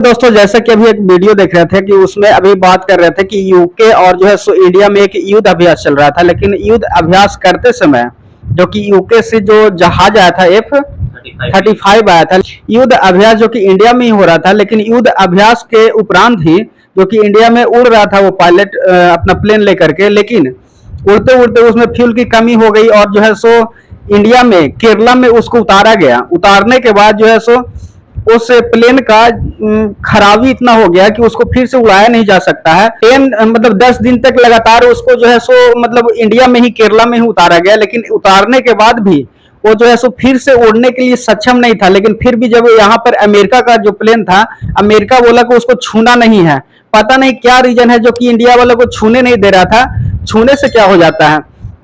दोस्तों जैसा कि अभी एक वीडियो देख रहे थे कि उसमें अभी बात कर रहे थे कि यूके और जो है सो इंडिया में एक युद्ध अभ्यास चल रहा था, लेकिन युद्ध अभ्यास करते समय जो कि यूके से जो जहाज आया था F-35 आया था, युद्ध अभ्यास जो कि इंडिया में ही हो रहा था, लेकिन युद्ध अभ्यास के उपरांत ही जो कि इंडिया में उड़ रहा था वो पायलट अपना प्लेन लेकर के, लेकिन उड़ते उड़ते उसमें फ्यूल की कमी हो गई और जो है सो इंडिया में केरला में उसको उतारा गया। उतारने के बाद जो है सो उस प्लेन का खराबी इतना हो गया कि उसको फिर से उड़ाया नहीं जा सकता है। प्लेन मतलब 10 दिन तक लगातार उसको जो है सो मतलब इंडिया में ही केरला में ही उतारा गया, लेकिन उतारने के बाद भी वो जो है सो फिर से उड़ने के लिए सक्षम नहीं था। लेकिन फिर भी जब यहाँ पर अमेरिका का जो प्लेन था, अमेरिका बोला कि उसको छूना नहीं है। पता नहीं क्या रीजन है जो कि इंडिया वालों को छूने नहीं दे रहा था। छूने से क्या हो जाता है,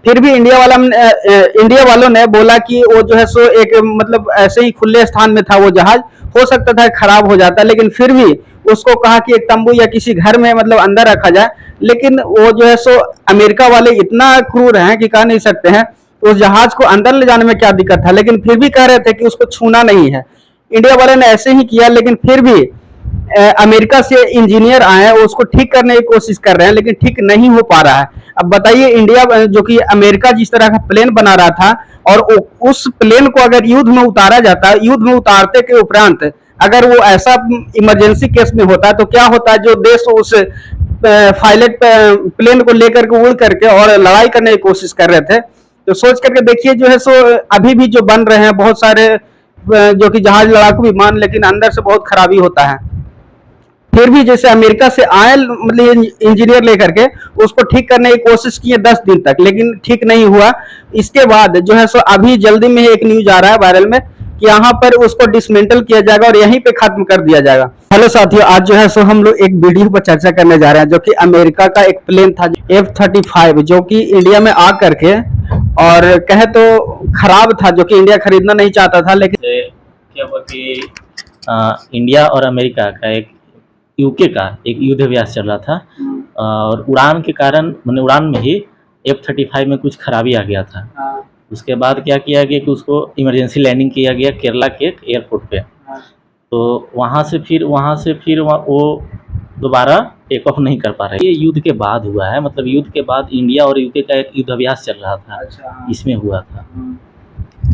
फिर भी इंडिया वालों ने बोला कि वो जो है सो एक मतलब ऐसे ही खुले स्थान में था वो जहाज, हो सकता था खराब हो जाता, लेकिन फिर भी उसको कहा कि एक तंबू या किसी घर में मतलब अंदर रखा जाए। लेकिन वो जो है सो अमेरिका वाले इतना क्रूर हैं कि कह नहीं सकते हैं। उस जहाज को अंदर ले जाने में क्या दिक्कत था, लेकिन फिर भी कह रहे थे कि उसको छूना नहीं है। इंडिया वाले ने ऐसे ही किया, लेकिन फिर भी अमेरिका से इंजीनियर आए हैं, उसको ठीक करने की कोशिश कर रहे हैं, लेकिन ठीक नहीं हो पा रहा है। अब बताइए, इंडिया जो कि अमेरिका जिस तरह का प्लेन बना रहा था और उस प्लेन को अगर युद्ध में उतारा जाता, युद्ध में उतारते के उपरांत अगर वो ऐसा इमरजेंसी केस में होता तो क्या होता, जो देश उस पायलट प्लेन को लेकर के उड़ करके और लड़ाई करने की कोशिश कर रहे थे। तो सोच करके देखिए, जो है सो अभी भी जो बन रहे हैं बहुत सारे जो कि जहाज लड़ाकू विमान, लेकिन अंदर से बहुत खराबी होता है। फिर भी जैसे अमेरिका से आए मतलब इंजीनियर लेकर के उसको ठीक करने की कोशिश की 10 दिन तक, लेकिन ठीक नहीं हुआ। इसके बाद जो है सो अभी जल्दी में एक न्यूज आ रहा है वायरल में कि यहाँ पर उसको डिसमेंटल किया जाएगा और यहीं पे खत्म कर दिया जाएगा। हेलो साथियों, आज जो है सो हम लोग एक वीडियो पर चर्चा करने जा रहे हैं जो कि अमेरिका का एक प्लेन था F-35, जो कि इंडिया में आ करके और कहे तो खराब था, जो कि इंडिया खरीदना नहीं चाहता था। लेकिन क्या हुआ कि इंडिया और अमेरिका का एक यूके का एक युद्ध अभ्यास चल रहा था और उड़ान के कारण मैंने उड़ान में ही F-35 में कुछ खराबी आ गया था। उसके बाद क्या किया गया कि उसको इमरजेंसी लैंडिंग किया गया केरला के एक एयरपोर्ट पे। तो वहाँ से फिर वो दोबारा टेक ऑफ नहीं कर पा रहे। ये युद्ध के बाद हुआ है, मतलब युद्ध के बाद इंडिया और यूके का एक युद्ध अभ्यास चल रहा था, इसमें हुआ था।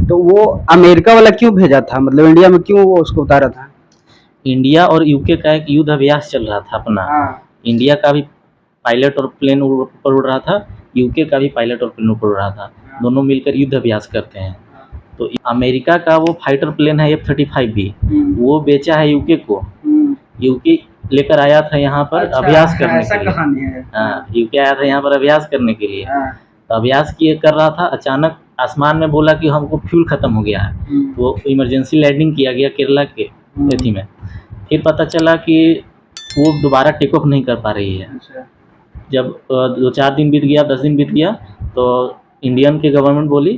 तो वो अमेरिका वाला क्यों भेजा था, मतलब इंडिया में क्यों वो उसको उतारा था? इंडिया और यूके का एक युद्ध अभ्यास चल रहा था अपना। इंडिया का भी पायलट और प्लेन ऊपर उड़ रहा था, यूके का भी पायलट और प्लेन ऊपर उड़ रहा था, दोनों मिलकर युद्ध अभ्यास करते हैं। तो अमेरिका का वो फाइटर प्लेन है F-35 भी, वो बेचा है यूके को। यूके लेकर आया था यहाँ पर अभ्यास करने के लिए। हाँ, यूके आया था यहाँ पर अभ्यास करने के लिए। तो अभ्यास कर रहा था, अचानक आसमान में बोला कि हमको फ्यूल खत्म हो गया है। तो इमरजेंसी लैंडिंग किया गया केरला के एथी में। फिर पता चला कि वो दोबारा टेक ऑफ नहीं कर पा रही है। जब 2-4 दिन बीत गया, 10 दिन बीत गया, तो इंडियन की गवर्नमेंट बोली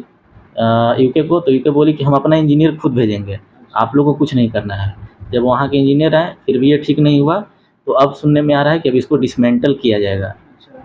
यूके को, तो यूके बोली कि हम अपना इंजीनियर खुद भेजेंगे, आप लोगों को कुछ नहीं करना है। जब वहाँ के इंजीनियर आए फिर भी ये ठीक नहीं हुआ, तो अब सुनने में आ रहा है कि अब इसको डिसमेंटल किया जाएगा,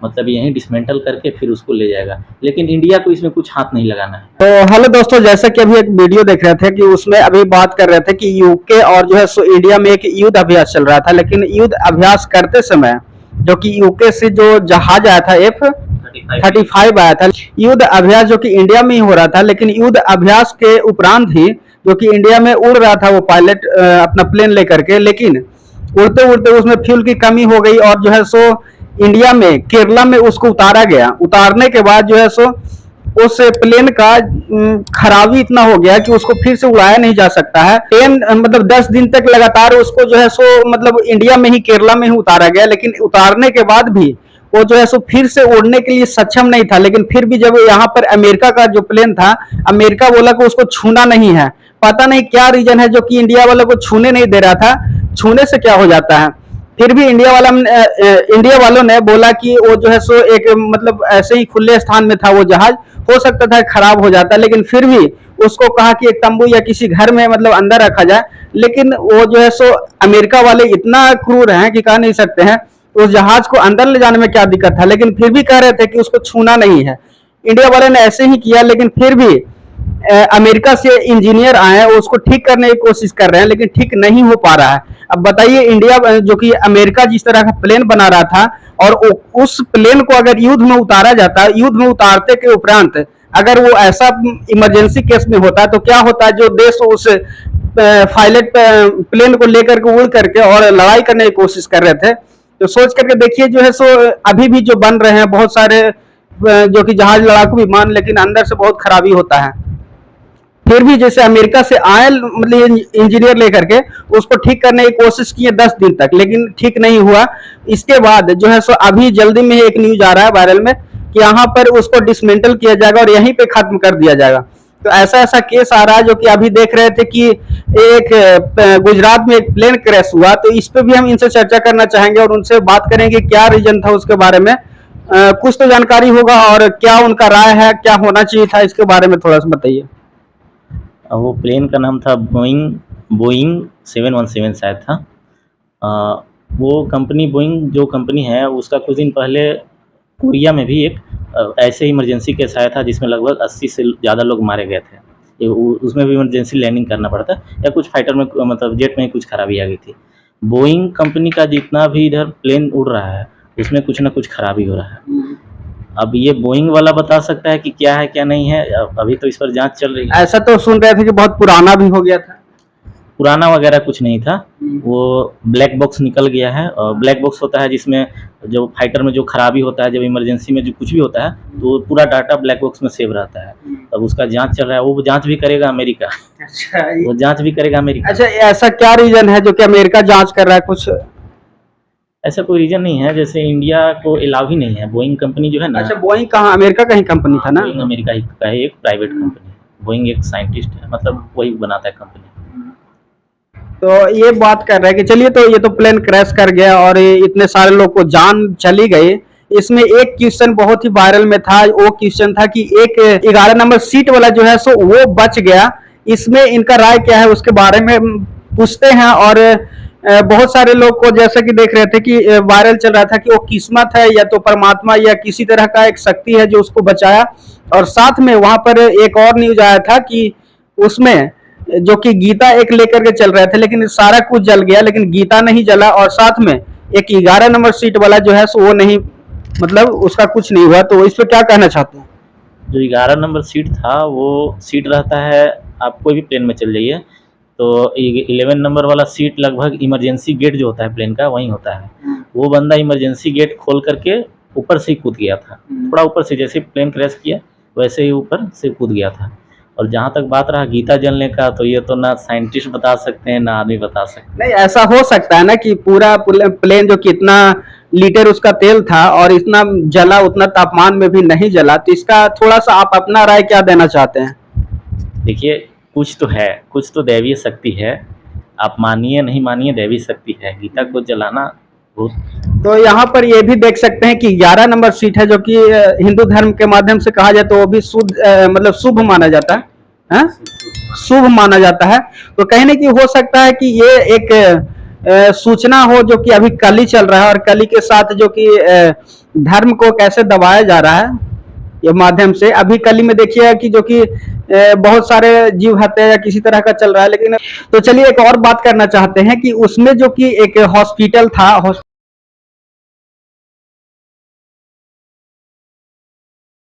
मतलब यहीं डिसमेंटल करके फिर उसको ले जाएगा, लेकिन इंडिया को इसमें कुछ हाथ नहीं लगाना है। तो हेलो दोस्तों, जैसा कि अभी एक वीडियो देख रहे थे कि उसमें अभी बात कर रहे थे कि यूके और जो है सो इंडिया में एक युद्ध अभ्यास चल रहा था, लेकिन युद्ध अभ्यास करते समय जो कि यूके से जो जहाज आया था F-35 आया था, युद्ध अभ्यास जो कि इंडिया में ही हो रहा था, लेकिन युद्ध अभ्यास के उपरांत ही जो कि इंडिया में उड़ रहा था वो पायलट अपना प्लेन लेकर के, लेकिन उड़ते उड़ते उसमें फ्यूल की कमी हो गई और जो है सो इंडिया में केरला में उसको उतारा गया। उतारने के बाद जो है सो उस प्लेन का खराबी इतना हो गया कि उसको फिर से उड़ाया नहीं जा सकता है। प्लेन मतलब 10 दिन तक लगातार उसको जो है सो मतलब इंडिया में ही केरला में ही उतारा गया, लेकिन उतारने के बाद भी वो जो है सो फिर से उड़ने के लिए सक्षम नहीं था। लेकिन फिर भी जब यहाँ पर अमेरिका का जो प्लेन था, अमेरिका बोला कि उसको छूना नहीं है। पता नहीं क्या रीजन है जो कि इंडिया वालों को छूने नहीं दे रहा था। छूने से क्या हो जाता है, फिर भी इंडिया वालों ने बोला कि वो जो है सो एक मतलब ऐसे ही खुले स्थान में था वो जहाज, हो सकता था खराब हो जाता, लेकिन फिर भी उसको कहा कि एक तंबू या किसी घर में मतलब अंदर रखा जाए। लेकिन वो जो है सो अमेरिका वाले इतना क्रूर हैं कि कह नहीं सकते हैं। उस जहाज को अंदर ले जाने में क्या दिक्कत था, लेकिन फिर भी कह रहे थे कि उसको छूना नहीं है। इंडिया वाले ने ऐसे ही किया, लेकिन फिर भी अमेरिका से इंजीनियर आए हैं, उसको ठीक करने की कोशिश कर रहे हैं, लेकिन ठीक नहीं हो पा रहा है। अब बताइए, इंडिया जो कि अमेरिका जिस तरह का प्लेन बना रहा था, और उस प्लेन को अगर युद्ध में उतारा जाता, युद्ध में उतारते के उपरांत अगर वो ऐसा इमरजेंसी केस में होता तो क्या होता, जो देश उस पायलट प्लेन को लेकर के उड़ करके और लड़ाई करने की कोशिश कर रहे थे। तो सोच करके देखिए जो है सो, अभी भी जो बन रहे हैं बहुत सारे जो कि जहाज लड़ाकू विमान, लेकिन अंदर से बहुत खराबी होता है। फिर भी जैसे अमेरिका से आए मतलब इंजीनियर लेकर के उसको ठीक करने की कोशिश किए 10 दिन तक, लेकिन ठीक नहीं हुआ। इसके बाद जो है सो अभी जल्दी में एक न्यूज आ रहा है वायरल में कि यहाँ पर उसको डिसमेंटल किया जाएगा और यहीं पे खत्म कर दिया जाएगा। तो ऐसा ऐसा केस आ रहा है, जो कि अभी देख रहे थे कि एक गुजरात में एक प्लेन क्रैश हुआ, तो इस पे भी हम इनसे चर्चा करना चाहेंगे और उनसे बात करेंगे क्या रीजन था उसके बारे में। कुछ तो जानकारी होगा और क्या उनका राय है, क्या होना चाहिए था, इसके बारे में थोड़ा सा बताइए। वो प्लेन का नाम था बोइंग 717 शायद था। वो कंपनी बोइंग जो कंपनी है उसका कुछ दिन पहले कोरिया में भी एक ऐसे इमरजेंसी केस आया था जिसमें लगभग 80 से ज़्यादा लोग मारे गए थे। उसमें भी इमरजेंसी लैंडिंग करना पड़ता या कुछ फाइटर में मतलब जेट में कुछ खराबी आ गई थी। बोइंग कंपनी का जितना भी इधर प्लेन उड़ रहा है उसमें कुछ ना कुछ खराबी हो रहा है। अब ये बोइंग वाला बता सकता है कि क्या है क्या नहीं है, अभी तो इस पर जांच चल रही है। ऐसा तो सुन रहे थे कि बहुत पुराना भी हो गया था। पुराना वगैरह कुछ नहीं था, वो ब्लैक बॉक्स निकल गया है। और ब्लैक बॉक्स होता है जिसमें जो फाइटर में जो खराबी होता है, जब इमरजेंसी में जो कुछ भी होता है तो पूरा डाटा ब्लैक बॉक्स में सेव रहता है। अब उसका जांच चल रहा है, वो जांच भी करेगा अमेरिका। अच्छा, वो जांच भी करेगा अमेरिका। अच्छा, ऐसा क्या रीजन है जो कि अमेरिका जांच कर रहा है? कुछ ऐसा कोई रीजन नहीं है, जैसे इंडिया को अलाउ ही नहीं है। बोइंग कंपनी जो है ना। अच्छा, बोइंग कहाँ, अमेरिका का ही कंपनी था ना? बोइंग अमेरिका ही का है, एक प्राइवेट कंपनी है। बोइंग एक साइंटिस्ट है, मतलब वही बनाता है कंपनी। तो ये बात कर रहे हैं कि चलिए, तो ये तो प्लेन क्रैश कर गया और इतने सारे लोग को जान चली गई। इसमें एक क्वेश्चन बहुत ही वायरल में था, वो क्वेश्चन था कि एक 11 नंबर सीट वाला जो है सो वो बच गया। इसमें इनका राय क्या है उसके बारे में पूछते हैं। और बहुत सारे लोग को जैसा कि देख रहे थे कि वायरल चल रहा था कि वो किस्मत है या तो परमात्मा या किसी तरह का एक शक्ति है जो उसको बचाया। और साथ में वहां पर एक और न्यूज आया था कि उसमें जो कि गीता एक लेकर के चल रहे थे, लेकिन सारा कुछ जल गया, लेकिन गीता नहीं जला। और साथ में एक 11 नंबर सीट वाला जो है सो वो नहीं, मतलब उसका कुछ नहीं हुआ। तो इस पे क्या कहना चाहते हैं? जो 11 नंबर सीट था वो सीट रहता है, आप कोई भी प्लेन में चल जाइए तो 11 नंबर वाला सीट लगभग इमरजेंसी गेट जो होता है प्लेन का वहीं होता है। वो बंदा इमरजेंसी गेट खोल करके ऊपर से ही कूद गया था, थोड़ा ऊपर से, जैसे प्लेन क्रैश किया वैसे ही ऊपर से कूद गया था। और जहाँ तक बात रहा गीता जलने का, तो ये तो ना साइंटिस्ट बता सकते हैं ना आदमी बता सकते हैं। नहीं, ऐसा हो सकता है ना कि पूरा प्लेन जो कितना लीटर उसका तेल था और इतना जला, उतना तापमान में भी नहीं जला। तो इसका थोड़ा सा आप अपना राय क्या देना चाहते हैं? देखिए, कुछ तो है, कुछ तो दैवीय शक्ति है। आप मानिए नहीं मानिए, दैवीय शक्ति है। गीता को जलाना बहुत। तो यहाँ पर ये भी देख सकते हैं कि 11 नंबर सीट है, जो कि हिंदू धर्म के माध्यम से कहा जाए तो वो भी शुद्ध मतलब शुभ माना जाता है, शुभ माना जाता है। तो कहीं ना कहीं हो सकता है कि ये एक सूचना हो जो कि अभी कली चल रहा है, और कली के साथ जो कि धर्म को कैसे दबाया जा रहा है ये माध्यम से। अभी कली में देखिए कि जो कि बहुत सारे जीव हत्या या किसी तरह का चल रहा है। लेकिन तो चलिए एक और बात करना चाहते हैं कि उसमें जो कि एक हॉस्पिटल था,